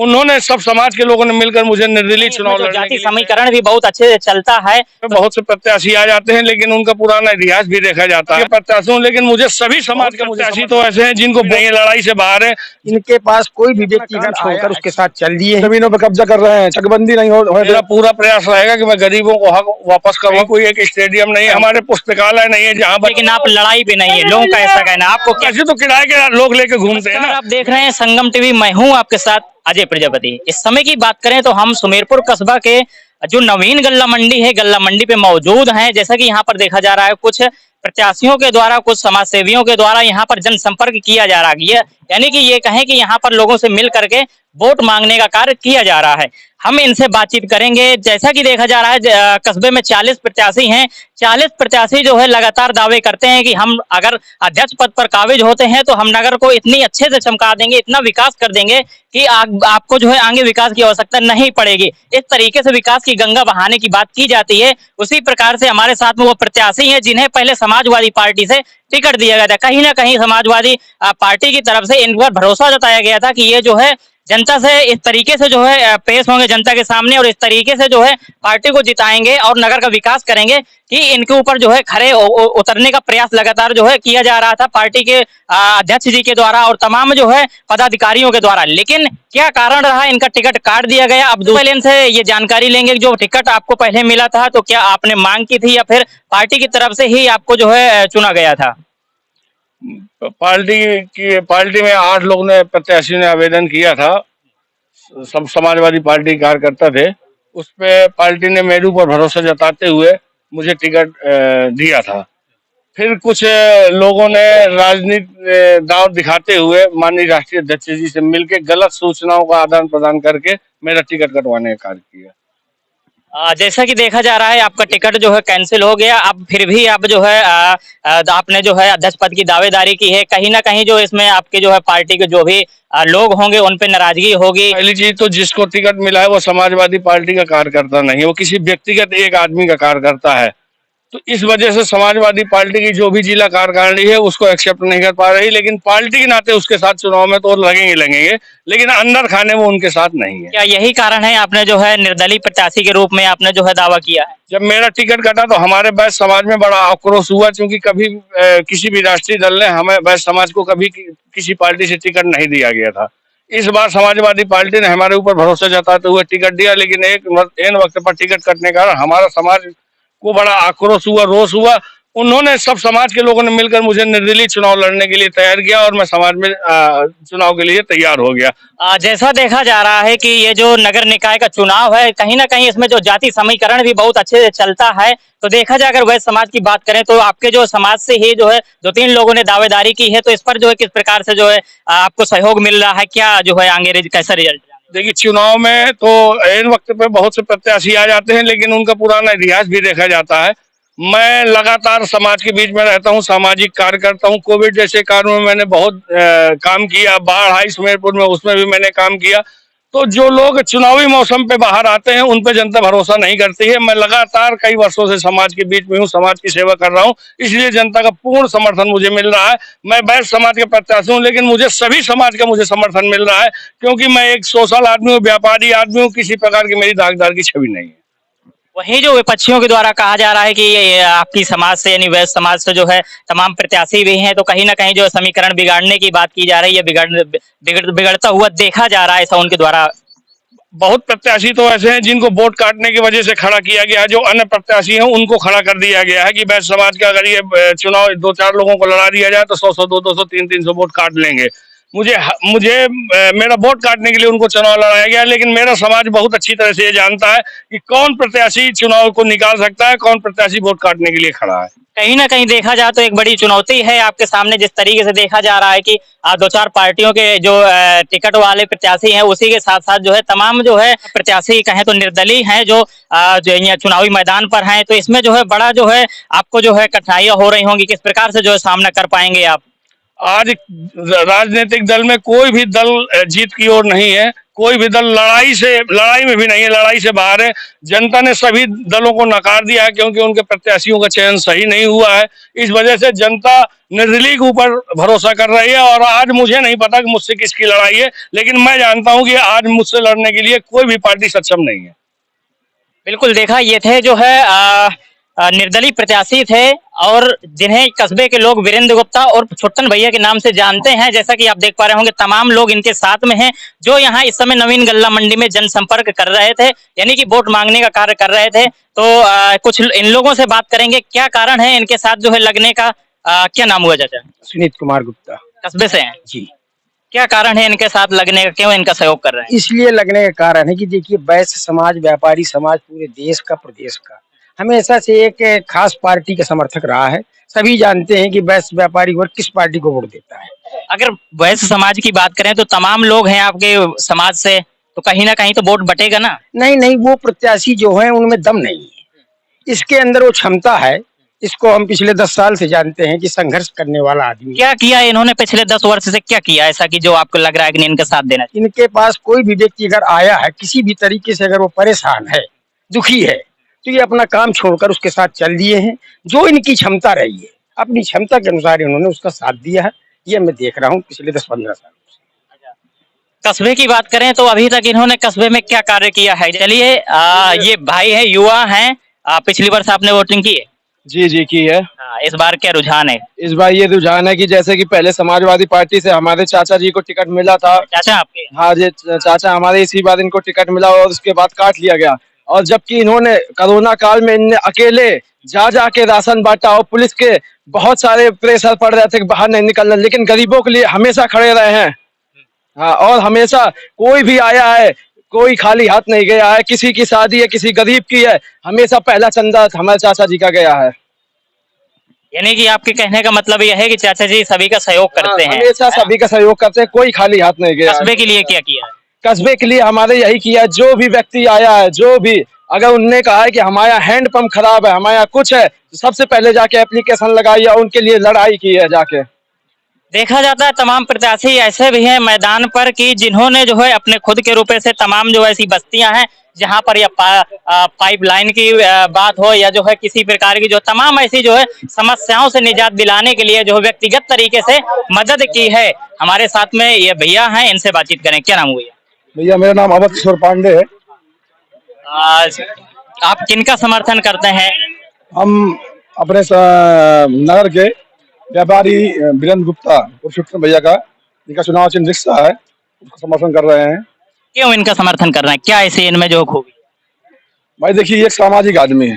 उन्होंने सब समाज के लोगों ने मिलकर मुझे निर्दलीय चुनाव लड़ने जाति के लिए समीकरण भी बहुत अच्छे से चलता है। बहुत से प्रत्याशी आ जाते हैं, लेकिन उनका पुराना इतिहास भी देखा जाता है प्रत्याशियों। लेकिन मुझे सभी समाज के प्रत्याशी तो ऐसे हैं जिनको नहीं लड़ाई से बाहर है। इनके पास कोई भी व्यक्तिगत छोड़कर उसके साथ चल दिए, जमीनों पर कब्जा कर रहे हैं, चकबंदी नहीं हो। मेरा पूरा प्रयास रहेगा कि मैं गरीबों को हक वापस करूँ। कोई एक स्टेडियम नहीं है, हमारे पुस्तकालय नहीं है जहाँ, लेकिन आप लड़ाई भी नहीं है, लोगों का ऐसा कहना। आपको क्या, ऐसे तो किराए के लोग लेके घूमते हैं ना। आप देख रहे हैं संगम टीवी, मैं हूं आपके साथ अजय प्रजापति। इस समय की बात करें तो हम सुमेरपुर कस्बा के जो नवीन गल्ला मंडी है, गल्ला मंडी पे मौजूद हैं। जैसा कि यहाँ पर देखा जा रहा है, कुछ प्रत्याशियों के द्वारा, कुछ समाज सेवियों के द्वारा यहाँ पर जनसंपर्क किया जा रहा है। यानी कि ये कहें कि यहाँ पर लोगों से मिल करके वोट मांगने का कार्य किया जा रहा है। हम इनसे बातचीत करेंगे। जैसा कि देखा जा रहा है, कस्बे में 40 प्रत्याशी हैं। 40 प्रत्याशी जो है लगातार दावे करते हैं कि हम अगर अध्यक्ष पद पर काबिज होते हैं तो हम नगर को इतनी अच्छे से चमका देंगे, इतना विकास कर देंगे कि आपको जो है आगे विकास की आवश्यकता नहीं पड़ेगी। इस तरीके से विकास की गंगा बहाने की बात की जाती है। उसी प्रकार से हमारे साथ में वो प्रत्याशी हैं जिन्हें पहले समाजवादी पार्टी से टिकट दिया गया था। कहीं ना कहीं समाजवादी पार्टी की तरफ से इन पर भरोसा जताया गया था कि ये जो है जनता से इस तरीके से जो है पेश होंगे जनता के सामने, और इस तरीके से जो है पार्टी को जिताएंगे और नगर का विकास करेंगे कि इनके ऊपर जो है खड़े उतरने का प्रयास लगातार जो है किया जा रहा था पार्टी के अध्यक्ष जी के द्वारा और तमाम जो है पदाधिकारियों के द्वारा। लेकिन क्या कारण रहा, इनका टिकट काट दिया गया। अब दूसरे लेन से ये जानकारी लेंगे, जो टिकट आपको पहले मिला था तो क्या आपने मांग की थी या फिर पार्टी की तरफ से ही आपको जो है चुना गया था? पार्टी में 8 लोग ने, प्रत्याशियों ने आवेदन किया था। सब समाजवादी पार्टी कार्यकर्ता थे। उस पे पार्टी ने मेरे ऊपर भरोसा जताते हुए मुझे टिकट दिया था। फिर कुछ लोगों ने राजनीति दांव दिखाते हुए माननीय राष्ट्रीय अध्यक्ष जी से मिलकर गलत सूचनाओं का आदान प्रदान करके मेरा टिकट कटवाने का कार्य किया। जैसा कि देखा जा रहा है, आपका टिकट जो है कैंसिल हो गया। अब फिर भी आप जो है आपने जो है अध्यक्ष पद की दावेदारी की है। कहीं ना कहीं जो इसमें आपके जो है पार्टी के जो भी लोग होंगे उन पे नाराजगी होगी। पहली चीज तो जिसको टिकट मिला है वो समाजवादी पार्टी का कार्यकर्ता नहीं है, वो किसी व्यक्तिगत एक आदमी का कार्यकर्ता है। तो इस वजह से समाजवादी पार्टी की जो भी जिला कार्यकारिणी है उसको एक्सेप्ट नहीं कर पा रही। लेकिन पार्टी के नाते उसके साथ चुनाव में तो लगेंगे, लेकिन अंदर खाने में उनके साथ नहीं है। क्या यही कारण है आपने जो है निर्दलीय प्रत्याशी के रूप में आपने जो है दावा किया है? जब मेरा टिकट कटा तो हमारे बैस समाज में बड़ा आक्रोश हुआ, क्योंकि कभी किसी भी राष्ट्रीय दल ने हमें बैस समाज को कभी किसी पार्टी से टिकट नहीं दिया गया था। इस बार समाजवादी पार्टी ने हमारे ऊपर भरोसा जताते हुए टिकट दिया, लेकिन एन वक्त पर टिकट कटने का हमारा समाज को बड़ा आक्रोश हुआ, रोष हुआ। उन्होंने, सब समाज के लोगों ने मिलकर मुझे निर्दलीय चुनाव लड़ने के लिए तैयार किया और मैं समाज में चुनाव के लिए तैयार हो गया। जैसा देखा जा रहा है कि ये जो नगर निकाय का चुनाव है, कहीं ना कहीं इसमें जो जाति समीकरण भी बहुत अच्छे से चलता है। तो देखा जाए, अगर वह समाज की बात करें तो आपके जो समाज से ही जो है 2-3 लोगों ने दावेदारी की है, तो इस पर जो है किस प्रकार से जो है आपको सहयोग मिल रहा है? क्या जो है आगे कैसा रिजल्ट? देखिए, चुनाव में तो एन वक्त पे बहुत से प्रत्याशी आ जाते हैं, लेकिन उनका पुराना इतिहास भी देखा जाता है। मैं लगातार समाज के बीच में रहता हूँ, सामाजिक कार्यकर्ता हूँ। कोविड जैसे कार्यों में मैंने बहुत काम किया। बाढ़ आई सुमेरपुर में, उसमें भी मैंने काम किया। तो जो लोग चुनावी मौसम पे बाहर आते हैं उन पे जनता भरोसा नहीं करती है। मैं लगातार कई वर्षों से समाज के बीच में हूँ, समाज की सेवा कर रहा हूँ, इसलिए जनता का पूर्ण समर्थन मुझे मिल रहा है। मैं बैस समाज के प्रत्याशी हूँ, लेकिन मुझे सभी समाज का समर्थन मिल रहा है, क्योंकि मैं एक सोशल आदमी हूँ, व्यापारी आदमी हूँ। किसी प्रकार की मेरी दागदार की छवि नहीं है। वही जो विपक्षियों के द्वारा कहा जा रहा है कि ये आपकी समाज से यानी वैश्य समाज से जो है तमाम प्रत्याशी भी हैं, तो कहीं ना कहीं जो समीकरण बिगाड़ने की बात की जा रही है, बिगड़ता हुआ देखा जा रहा है, ऐसा उनके द्वारा। बहुत प्रत्याशी तो ऐसे हैं जिनको वोट काटने की वजह से खड़ा किया गया है। जो अन्य प्रत्याशी हैं उनको खड़ा कर दिया गया है कि वैश्य समाज का अगर ये चुनाव 2-4 लोगों को लड़ा दिया जाए तो 100-100, 200-200, 300-300 वोट काट लेंगे। मुझे मेरा वोट काटने के लिए उनको चुनाव लड़ाया गया, लेकिन मेरा समाज बहुत अच्छी तरह से ये जानता है कि कौन प्रत्याशी चुनाव को निकाल सकता है, कौन प्रत्याशी वोट काटने के लिए खड़ा है। कहीं ना कहीं देखा जाए तो एक बड़ी चुनौती है आपके सामने, जिस तरीके से देखा जा रहा है कि 2-4 पार्टियों के जो टिकट वाले प्रत्याशी हैं, उसी के साथ साथ जो है तमाम जो है प्रत्याशी कहें तो निर्दलीय हैं जो यहाँ चुनावी मैदान पर हैं। तो इसमें जो है बड़ा जो है आपको जो है कठिनाइयां हो रही होंगी, किस प्रकार से जो है सामना कर पाएंगे आप? आज राजनीतिक दल में कोई भी दल जीत की ओर नहीं है, कोई भी दल लड़ाई में भी नहीं है, लड़ाई से बाहर है। जनता ने सभी दलों को नकार दिया है क्योंकि उनके प्रत्याशियों का चयन सही नहीं हुआ है। इस वजह से जनता निर्दलीय के ऊपर भरोसा कर रही है। और आज मुझे नहीं पता कि मुझसे किसकी लड़ाई है, लेकिन मैं जानता हूं कि आज मुझसे लड़ने के लिए कोई भी पार्टी सक्षम नहीं है। बिल्कुल देखा, ये थे जो है निर्दलीय प्रत्याशी थे और जिन्हें कस्बे के लोग वीरेंद्र गुप्ता और छुट्टन भैया के नाम से जानते हैं। जैसा कि आप देख पा रहे होंगे, तमाम लोग इनके साथ में हैं जो यहाँ इस समय नवीन गल्ला मंडी में जनसंपर्क कर रहे थे, यानी कि वोट मांगने का कार्य कर रहे थे। तो कुछ इन लोगों से बात करेंगे, क्या कारण है इनके साथ जो है लगने का। क्या नाम हुआ चाचा? सुनीत कुमार गुप्ता। कस्बे से हैं जी। क्या कारण है इनके साथ लगने का, क्यों इनका सहयोग कर रहे हैं? इसलिए लगने का कारण है कि देखिए, वैश्य समाज, व्यापारी समाज पूरे देश का, प्रदेश का हमेशा से एक खास पार्टी का समर्थक रहा है। सभी जानते हैं कि वैश्य व्यापारी वर्ग किस पार्टी को वोट देता है। अगर वैश्य समाज की बात करें तो तमाम लोग हैं आपके समाज से, तो कहीं ना कहीं तो वोट बटेगा ना। नहीं नहीं, वो प्रत्याशी जो है उनमें दम नहीं है, इसके अंदर वो क्षमता है। इसको हम पिछले 10 साल से जानते हैं कि संघर्ष करने वाला आदमी। क्या किया इन्होंने पिछले 10 वर्ष से, क्या किया ऐसा कि जो आपको लग रहा है कि इनका साथ देना चाहिए? इनके पास कोई भी व्यक्ति अगर आया है किसी भी तरीके से, अगर वो परेशान है, दुखी है, तो ये अपना काम छोड़कर उसके साथ चल दिए हैं। जो इनकी क्षमता रही है, अपनी क्षमता के अनुसार इन्होंने उसका साथ दिया है। ये मैं देख रहा हूँ पिछले 10-15 साल से। कस्बे की बात करें तो अभी तक इन्होंने कस्बे में क्या कार्य किया है? चलिए, ये भाई है, युवा हैं, पिछली वर्ष आपने वोटिंग की है? जी की है। इस बार क्या रुझान है? इस बार ये रुझान है कि जैसे कि पहले समाजवादी पार्टी से हमारे चाचा जी को टिकट मिला था। चाचा आपके? हाँ जी, चाचा हमारे, इसी बार इनको टिकट मिला और उसके बाद काट लिया गया। और जबकि इन्होंने कोरोना काल में इनने अकेले जा के राशन बांटा और पुलिस के बहुत सारे प्रेशर पड़ रहे थे कि बाहर नहीं निकलना, लेकिन गरीबों के लिए हमेशा खड़े रहे हैं। हाँ, और हमेशा कोई भी आया है, कोई खाली हाथ नहीं गया है। किसी की शादी है, किसी गरीब की है, हमेशा पहला चंदा हमारे चाचा जी का गया है। यानी कि आपके कहने का मतलब यह है कि चाचा जी सभी का सहयोग करते हैं, हमेशा सभी का सहयोग करते हैं, कोई खाली हाथ नहीं गया। कस्बे के लिए क्या किया है? कस्बे के लिए हमारे यही किया, जो भी व्यक्ति आया है, जो भी अगर उनने कहा है कि हमारा हैंडपंप खराब है, हमारा कुछ है, तो सबसे पहले जाके एप्लीकेशन लगाई और उनके लिए लड़ाई की है जाके। देखा जाता है तमाम प्रत्याशी ऐसे भी हैं मैदान पर कि जिन्होंने जो है अपने खुद के रुपए से तमाम जो ऐसी बस्तियां हैं जहां पर या पाइपलाइन की बात हो या जो है किसी प्रकार की जो तमाम ऐसी जो है समस्याओं से निजात दिलाने के लिए जो है व्यक्तिगत तरीके से मदद की है। हमारे साथ में ये भैया हैं, इनसे बातचीत करें। क्या नाम हुआ भैया? मेरा नाम अवध किशोर पांडे है। आप किनका समर्थन करते हैं? हम अपने नगर के व्यापारी वीरेंद्र गुप्ता और छुट्टन भैया का, जिनका चुनाव चिन्ह रिक्शा है, उसका समर्थन कर रहे हैं। क्यों इनका समर्थन कर रहे हैं, क्या ऐसे इनमें जो खूबी? भाई देखिए, ये एक सामाजिक आदमी है,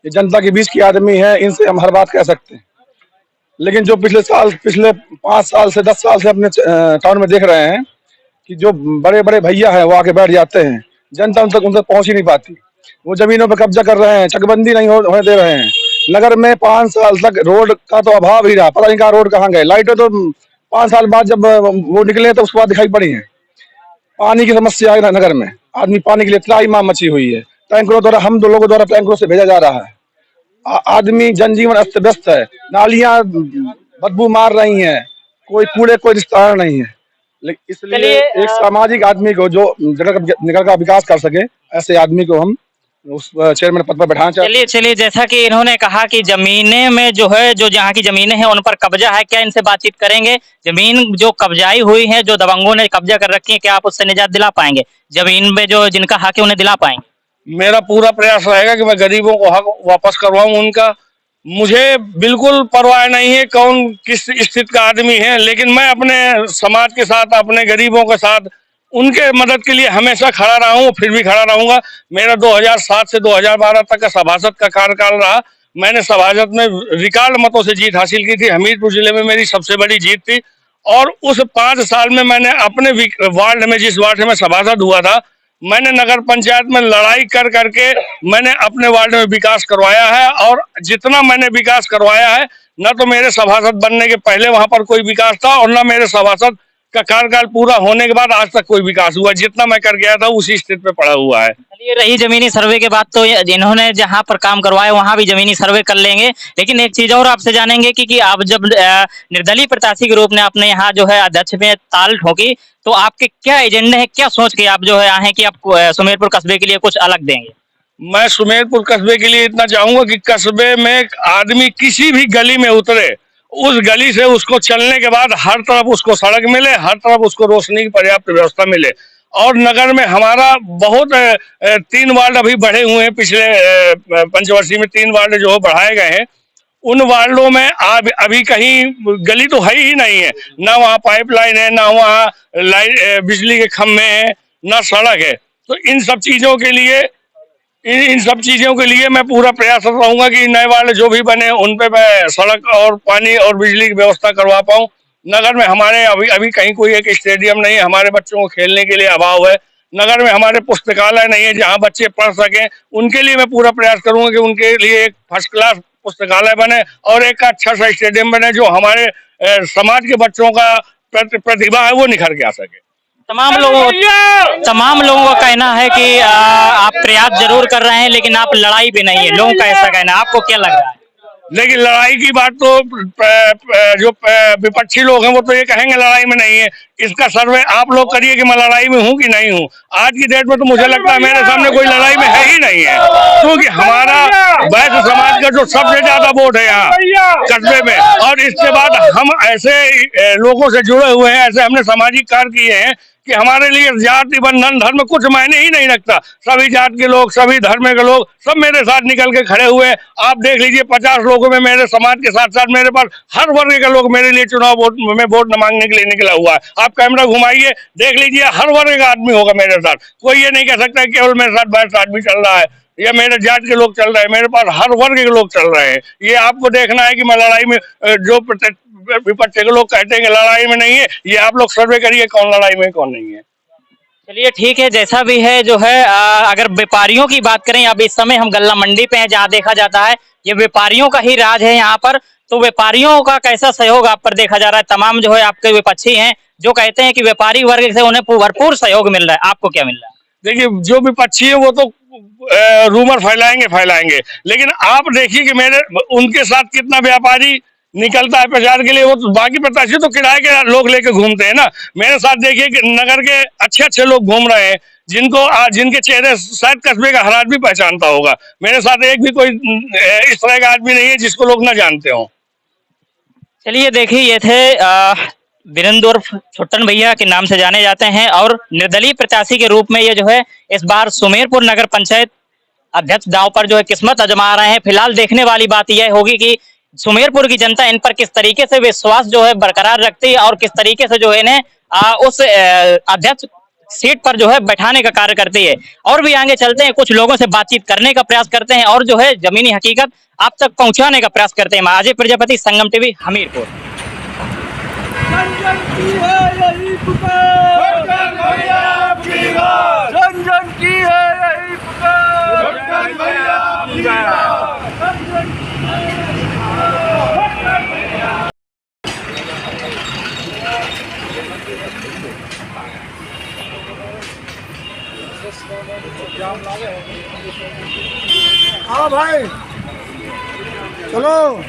ये जनता के बीच की आदमी है, इनसे हम हर बात कह सकते हैं। लेकिन जो पिछले 5 साल से 10 साल से अपने टाउन में देख रहे हैं कि जो बड़े बड़े भैया हैं वो आके बैठ जाते हैं, जनता उन तक पहुंच ही नहीं पाती। वो जमीनों पर कब्जा कर रहे हैं, चकबंदी नहीं होने दे रहे हैं। नगर में 5 साल तक रोड का तो अभाव ही रहा, पता नहीं कहाँ रोड कहाँ गए। लाइटें तो 5 साल बाद जब वो निकले तो उसके बाद दिखाई पड़ी है। पानी की समस्या है नगर में, आदमी पानी के लिए त्राही मार मची हुई है। टैंकरों द्वारा, हम दो लोगों द्वारा टैंकरों से भेजा जा रहा है। आदमी जनजीवन अस्त व्यस्त है, नालियां बदबू मार रही हैं, कोई कूड़े कोई रिश्तेदार नहीं है। इसलिए एक सामाजिक आदमी को जो नगर का विकास कर सके, ऐसे आदमी को हम उस चेयरमैन पद पर बैठाना चाहते। चलिए, जैसा कि इन्होंने कहा कि जमीनें में जो है, जो जहाँ की जमीनें हैं उन पर कब्जा है, क्या इनसे बातचीत करेंगे? जमीन जो कब्जाई हुई है, जो दबंगों ने कब्जा कर रखी है, क्या आप उससे निजात दिला पाएंगे? जमीन में जो जिनका हक है उन्हें दिला पाएंगे? मेरा पूरा प्रयास रहेगा कि मैं गरीबों को हक वापस करवाऊं उनका। मुझे बिल्कुल परवाह नहीं है कौन किस स्थिति का आदमी है, लेकिन मैं अपने समाज के साथ, अपने गरीबों के साथ, उनके मदद के लिए हमेशा खड़ा रहा हूँ, फिर भी खड़ा रहूंगा। मेरा 2007 से 2012 तक का सभासद का कार्यकाल रहा। मैंने सभासद में रिकॉर्ड मतों से जीत हासिल की थी। हमीरपुर जिले में मेरी सबसे बड़ी जीत थी। और उस 5 साल में मैंने अपने वार्ड में, जिस वार्ड में सभासद हुआ था, मैंने नगर पंचायत में लड़ाई कर करके मैंने अपने वार्ड में विकास करवाया है। और जितना मैंने विकास करवाया है, न तो मेरे सभासद बनने के पहले वहां पर कोई विकास था और न मेरे सभासद का कार्यकाल पूरा होने के बाद आज तक कोई विकास हुआ, जितना मैं कर गया था उसी स्थिति पे पड़ा हुआ है। चलिए, रही जमीनी सर्वे के बाद तो जिन्होंने जहां पर काम करवाए वहां भी जमीनी सर्वे कर लेंगे, लेकिन एक चीज और आपसे जानेंगे कि आप जब निर्दलीय प्रत्याशी के रूप में अपने यहाँ जो है अध्यक्ष में ताल ठोकी, तो आपके क्या एजेंडे हैं, क्या सोच के आप जो है आए कि आप सुमेरपुर कस्बे के लिए कुछ अलग देंगे? मैं सुमेरपुर कस्बे के लिए इतना चाहूंगा कि कस्बे में आदमी किसी भी गली में उतरे, उस गली से उसको चलने के बाद हर तरफ उसको सड़क मिले, हर तरफ उसको रोशनी की पर्याप्त व्यवस्था मिले। और नगर में हमारा बहुत 3 वार्ड अभी बढ़े हुए हैं, पिछले पंचवर्षीय में 3 वार्ड जो बढ़ाए गए हैं, उन वार्डों में अभी कहीं गली तो है ही नहीं है, ना वहाँ पाइपलाइन है, ना वहाँ लाइट बिजली के खम्भे हैं, ना सड़क है। तो इन सब चीजों के लिए मैं पूरा प्रयासरत रहूंगा कि नए वार्ड जो भी बने उन पे मैं सड़क और पानी और बिजली की व्यवस्था करवा पाऊं। नगर में हमारे अभी कहीं कोई एक स्टेडियम नहीं है, हमारे बच्चों को खेलने के लिए अभाव है। नगर में हमारे पुस्तकालय नहीं है जहां बच्चे पढ़ सकें, उनके लिए मैं पूरा प्रयास करूंगा कि उनके लिए एक फर्स्ट क्लास पुस्तकालय बने और एक अच्छा सा स्टेडियम बने जो हमारे समाज के बच्चों का प्रतिभा है वो निखर के आ सके। तमाम लोगों का कहना है कि आप प्रयास जरूर कर रहे हैं, लेकिन आप लड़ाई पे नहीं है, लोगों का ऐसा कहना है। आपको क्या लग रहा है? लेकिन लड़ाई की बात तो जो विपक्षी लोग हैं वो तो ये कहेंगे लड़ाई में नहीं है। इसका सर्वे आप लोग करिए कि मैं लड़ाई में हूँ कि नहीं हूँ। आज की डेट में तो मुझे लगता है मेरे सामने कोई लड़ाई में है ही नहीं है, क्योंकि हमारा वैश्य समाज का जो सबसे ज्यादा वोट है यहाँ कस्बे में, और इसके बाद हम ऐसे लोगों से जुड़े हुए हैं, ऐसे हमने सामाजिक कार्य किए हैं कि हमारे लिए जाति बंधन धर्म कुछ मायने ही नहीं रखता। सभी जात के लोग, सभी धर्म के लोग सब मेरे साथ निकल के खड़े हुए। आप देख लीजिए 50 लोगों में मेरे समाज के साथ साथ मेरे पास हर वर्ग के लोग मेरे लिए चुनाव में वोट मांगने के लिए निकला हुआ है। आप कैमरा घुमाइए, देख लीजिए, हर वर्ग का आदमी होगा मेरे साथ। कोई ये नहीं कह सकता केवल मेरे साथ 22 आदमी चल रहा है या मेरे जात के लोग चल रहे हैं। मेरे पास हर वर्ग के लोग चल रहे हैं। ये आपको देखना है कि मैं लड़ाई में, जो विपक्ष के लोग कहते हैं कि लड़ाई में नहीं है, ये आप लोग सर्वे करिए कौन लड़ाई में कौन नहीं है। चलिए ठीक है, जैसा भी है जो है अगर व्यापारियों की बात करें, अब इस समय हम गल्ला मंडी पे हैं जहाँ देखा जाता है ये व्यापारियों का ही राज है यहाँ पर, तो व्यापारियों का कैसा सहयोग आप पर देखा जा रहा है? तमाम जो है आपके विपक्षी हैं जो कहते हैं कि व्यापारी वर्ग से उन्हें भरपूर सहयोग मिल रहा है, आपको क्या मिल रहा है? देखिए, जो विपक्षी है वो तो रूमर फैलाएंगे, लेकिन आप देखिए कि मेरे उनके साथ कितना व्यापारी निकलता है प्रचार के लिए। वो तो बाकी प्रत्याशी तो किराए के लोग लेके घूमते हैं ना। मेरे साथ देखिए कि नगर के अच्छे लोग घूम रहे हैं, जिनके चेहरे शायद कस्बे का हर आदमी पहचानता होगा। मेरे साथ एक भी कोई इस तरह का आदमी नहीं है जिसको लोग न जानते हो। चलिए देखिए, ये थे वीरेंद्र उर्फ छुट्टन भैया के नाम से जाने जाते हैं और निर्दलीय प्रत्याशी के रूप में ये जो है इस बार सुमेरपुर नगर पंचायत अध्यक्ष दांव पर जो है किस्मत आजमा रहे हैं। फिलहाल देखने वाली बात यह होगी कि सुमेरपुर की जनता इन पर किस तरीके से विश्वास जो है बरकरार रखती है और किस तरीके से जो है इन्हें उस अध्यक्ष सीट पर जो है बैठाने का कार्य करती है। और भी आगे चलते हैं, कुछ लोगों से बातचीत करने का प्रयास करते हैं और जो है जमीनी हकीकत आप तक पहुंचाने का प्रयास करते हैं। अजय प्रजापति, संगम टीवी, हमीरपुर। हाँ भाई चलो।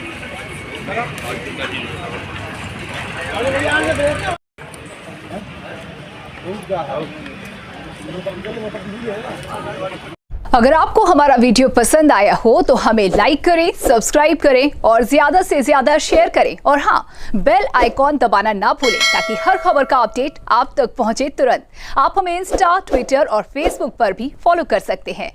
अगर आपको हमारा वीडियो पसंद आया हो तो हमें लाइक करें, सब्सक्राइब करें और ज्यादा से ज्यादा शेयर करें। और हाँ, बेल आइकॉन दबाना ना भूलें ताकि हर खबर का अपडेट आप तक पहुंचे तुरंत। आप हमें इंस्टा, ट्विटर और फेसबुक पर भी फॉलो कर सकते हैं।